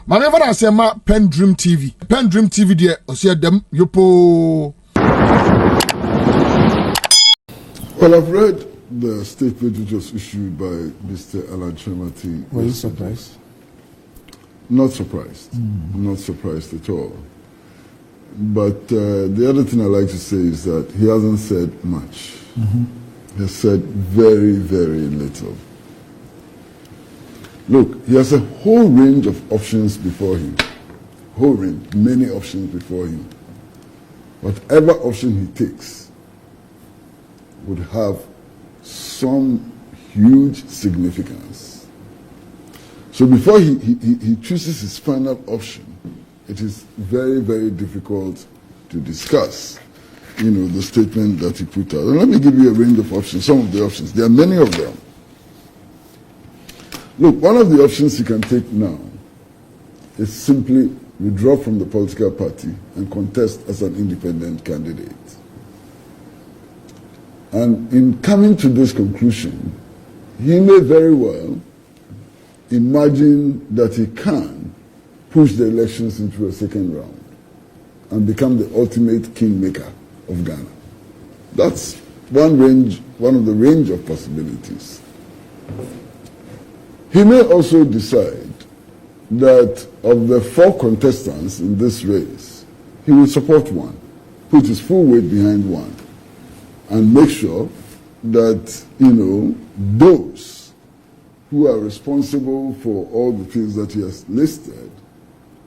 Manever I say ma PENDREAM TV. PENDREAM TV there, or see them yopo. Well, I've read the statement which was issued by Mr. Alan Chemati. Were you surprised? Not surprised. Not surprised at all. But the other thing I like to say is that he hasn't said much. He has said very, very little. Look, he has a whole range of options before him. Whole range, many options before him. Whatever option he takes would have some huge significance. So before he chooses his final option, it is very, very difficult to discuss, the statement that he put out. And let me give you a range of options, some of the options. There are many of them. Look, one of the options he can take now is simply withdraw from the political party and contest as an independent candidate. And in coming to this conclusion, he may very well imagine that he can push the elections into a second round and become the ultimate kingmaker of Ghana. That's one of the range of possibilities. He may also decide that of the 4 contestants in this race, he will support one, put his full weight behind one, and make sure that, those who are responsible for all the things that he has listed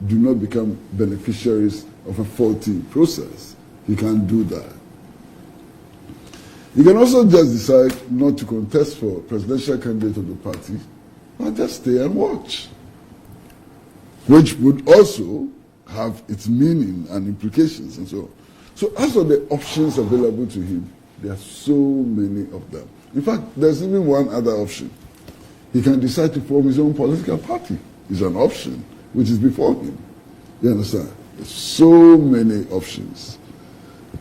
do not become beneficiaries of a faulty process. He can't do that. He can also just decide not to contest for presidential candidate of the party, but just stay and watch, which would also have its meaning and implications and so on. So as for the options available to him, there are so many of them. In fact, there's even one other option. He can decide to form his own political party. It's an option which is before him. You understand? There's so many options.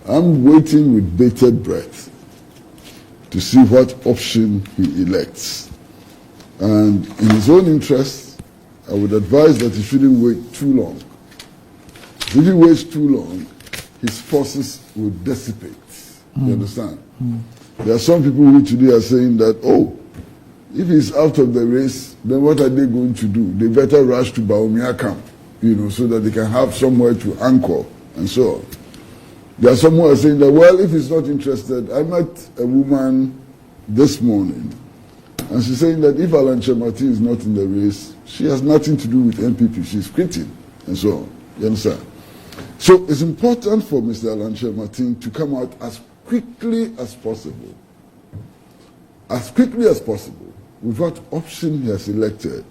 I'm waiting with bated breath to see what option he elects. And in his own interest, I would advise that he shouldn't wait too long. If he waits too long, his forces will dissipate. You understand? There are some people who today are saying that, if he's out of the race, then what are they going to do? They better rush to Baumia camp, so that they can have somewhere to anchor and so on. There are some who are saying that, well, if he's not interested, I met a woman this morning, and she's saying that if Alan Chemati is not in the race, she has nothing to do with NPP. She's quitting and so on. You understand? So it's important for Mr. Alan Chemati to come out as quickly as possible with what option he has elected,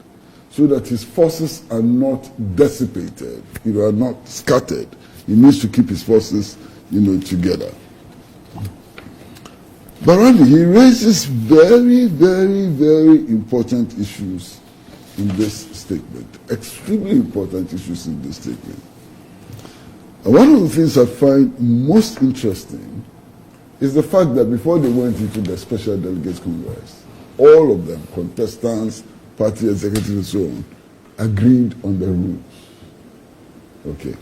so that his forces are not dissipated, are not scattered. He needs to keep his forces, together. But Randy, he raises very, very, very important issues in this statement, extremely important issues in this statement. And one of the things I find most interesting is the fact that before they went into the Special Delegates Congress, all of them, contestants, party executives and so on, agreed on the rules. Okay.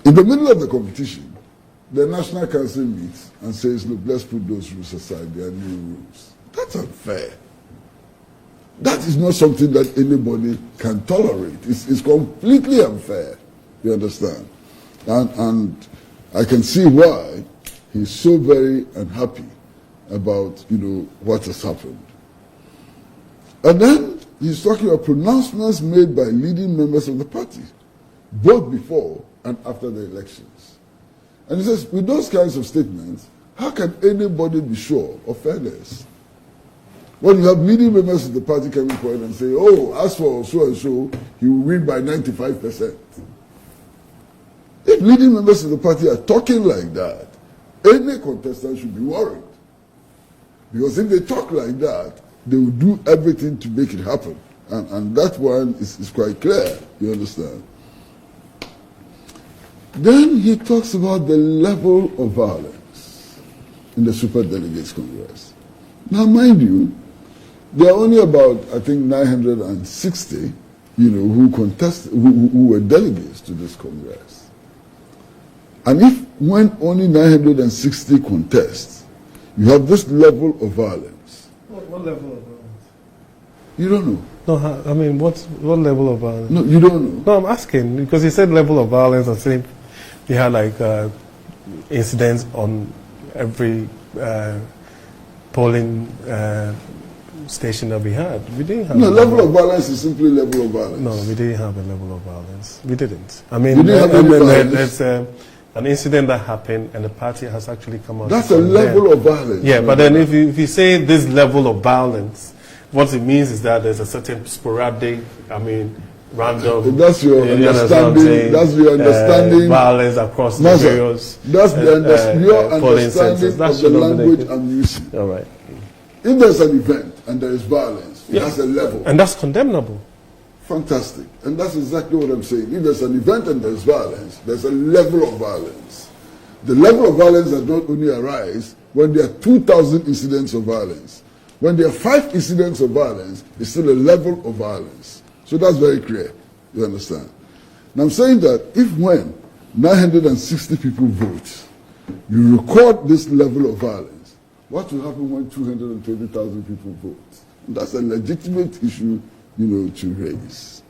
In the middle of the competition, the National Council meets and says, look, let's put those rules aside, they are new rules. That's unfair. That is not something that anybody can tolerate. It's completely unfair. You understand? And I can see why he's so very unhappy about, what has happened. And then he's talking about pronouncements made by leading members of the party, both before and after the elections. And he says, with those kinds of statements, how can anybody be sure of fairness? When you have leading members of the party coming forward and say, as for so and so, he will win by 95%. If leading members of the party are talking like that, any contestant should be worried. Because if they talk like that, they will do everything to make it happen. And that one is quite clear, you understand? Then he talks about the level of violence in the Super Delegates Congress. Now, mind you, there are only about, I think, 960 who contested, who were delegates to this Congress. And if when only 960 contests, you have this level of violence. What level of violence? You don't know. No, I mean, what level of violence? No, you don't know. No, I'm asking, because he said level of violence, I think we had like incidents on every polling station that we had. We didn't have level of violence is simply level of violence. No, we didn't have a level of violence. We didn't. I mean, We didn't have any violence. there's an incident that happened, and the party has actually come out. That's a level of violence. Yeah, but then if you say this level of violence, what it means is that there's a certain sporadic, random. That's your understanding. That's your understanding. Violence across the various. That's your understanding That's of the language I'm using. All right. If there's an event and there is violence, it has a level. And that's condemnable. Fantastic. And that's exactly what I'm saying. If there's an event and there's violence, there's a level of violence. The level of violence does not only arise when there are 2,000 incidents of violence. When there are 5 incidents of violence, it's still a level of violence. So that's very clear. You understand? Now I'm saying that if when 960 people vote, you record this level of violence, what will happen when 220,000 people vote? And that's a legitimate issue, to raise.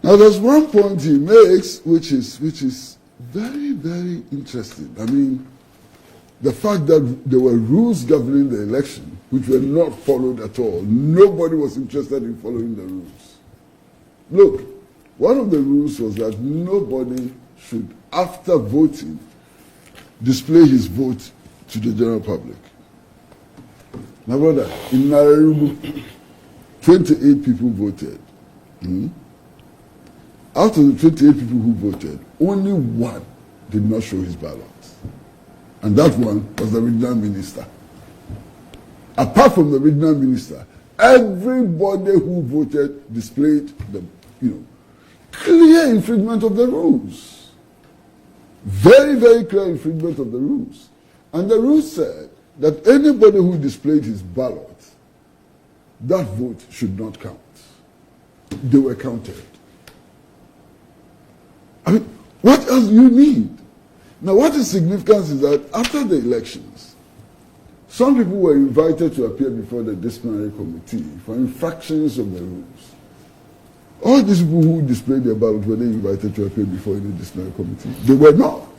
Now there's one point he makes which is very, very interesting. I mean, the fact that there were rules governing the election which were not followed at all. Nobody was interested in following the rules. Look, one of the rules was that nobody should, after voting, display his vote to the general public. My brother, in Nairobi, 28 people voted. Out of the 28 people who voted, only one did not show his ballot. And that one was the regional minister. Apart from the regional minister, everybody who voted displayed the, clear infringement of the rules. Very, very clear infringement of the rules. And the rules said that anybody who displayed his ballot, that vote should not count. They were counted. I mean, what else do you need? Now, what is significant is that after the elections, some people were invited to appear before the disciplinary committee for infractions of the rules. All these people who displayed their ballots, were they invited to appear before any disciplinary committee? They were not.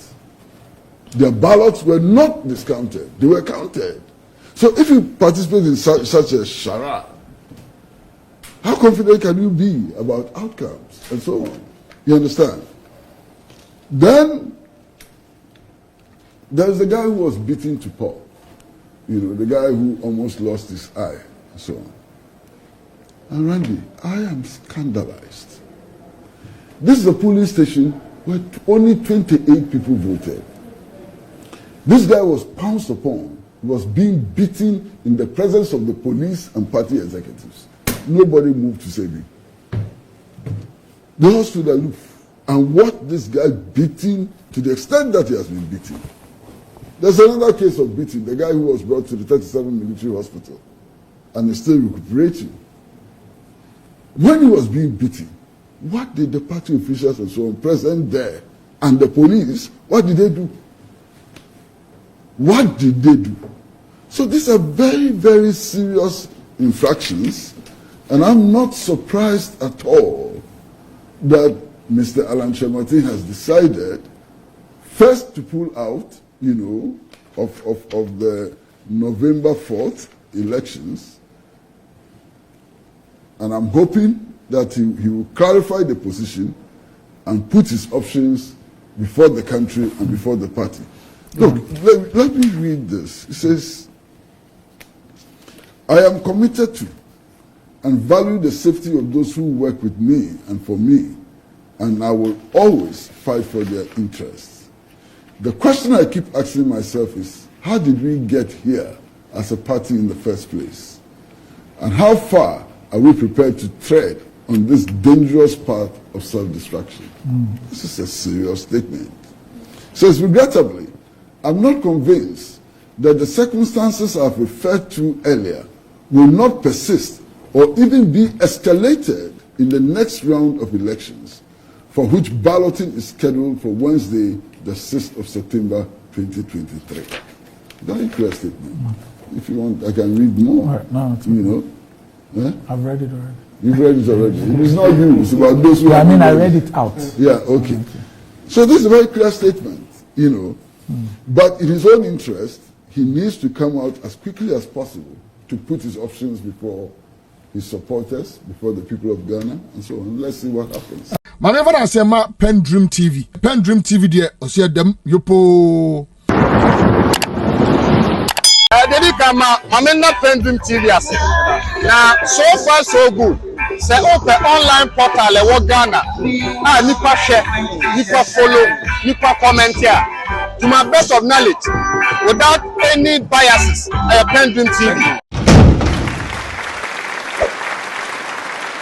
Their ballots were not discounted. They were counted. So if you participate in such a charade, how confident can you be about outcomes and so on? You understand? Then there is a guy who was beaten to pulp. The guy who almost lost his eye and so on. And Randy, I am scandalized. This is a polling station where only 28 people voted. This guy was pounced upon. He was being beaten in the presence of the police and party executives. Nobody moved to save him. They all stood aloof and watched this guy beaten to the extent that he has been beaten. There's another case of beating, the guy who was brought to the 37 military hospital and is still recuperating. When he was being beaten, what did the party officials and so on present there and the police, what did they do? What did they do? So these are very, very serious infractions, and I'm not surprised at all that Mr. Alan Shemati has decided first to pull out, of the November 4th elections, and I'm hoping that he will clarify the position and put his options before the country and before the party. Look, let me read this. It says, I am committed to and value the safety of those who work with me and for me, and I will always fight for their interests. The question I keep asking myself is, how did we get here as a party in the first place? And how far are we prepared to tread on this dangerous path of self-destruction? This is a serious statement. It says, regrettably, I'm not convinced that the circumstances I've referred to earlier will not persist or even be escalated in the next round of elections, for which balloting is scheduled for Wednesday, the 6th of September 2023. Very clear statement. If you want, I can read more. Right, no, you know. Eh? I've read it already. You've read it already. It is not you, it's about those who I have mean, I read read it out. Yeah, okay. So this is a very clear statement, you know. But in his own interest, he needs to come out as quickly as possible to put his options before his supporters, before the people of Ghana, and so on. Let's see what happens. Whenever I say my PENDREAM TV there, I see them, yopo. Dedi kama mamena PENDREAM TV ase. Na so far so good. Say open online portal e wo Ghana. Nipa share, nipa follow, nipa comment here. To my best of knowledge, without any biases, PENDREAM TV.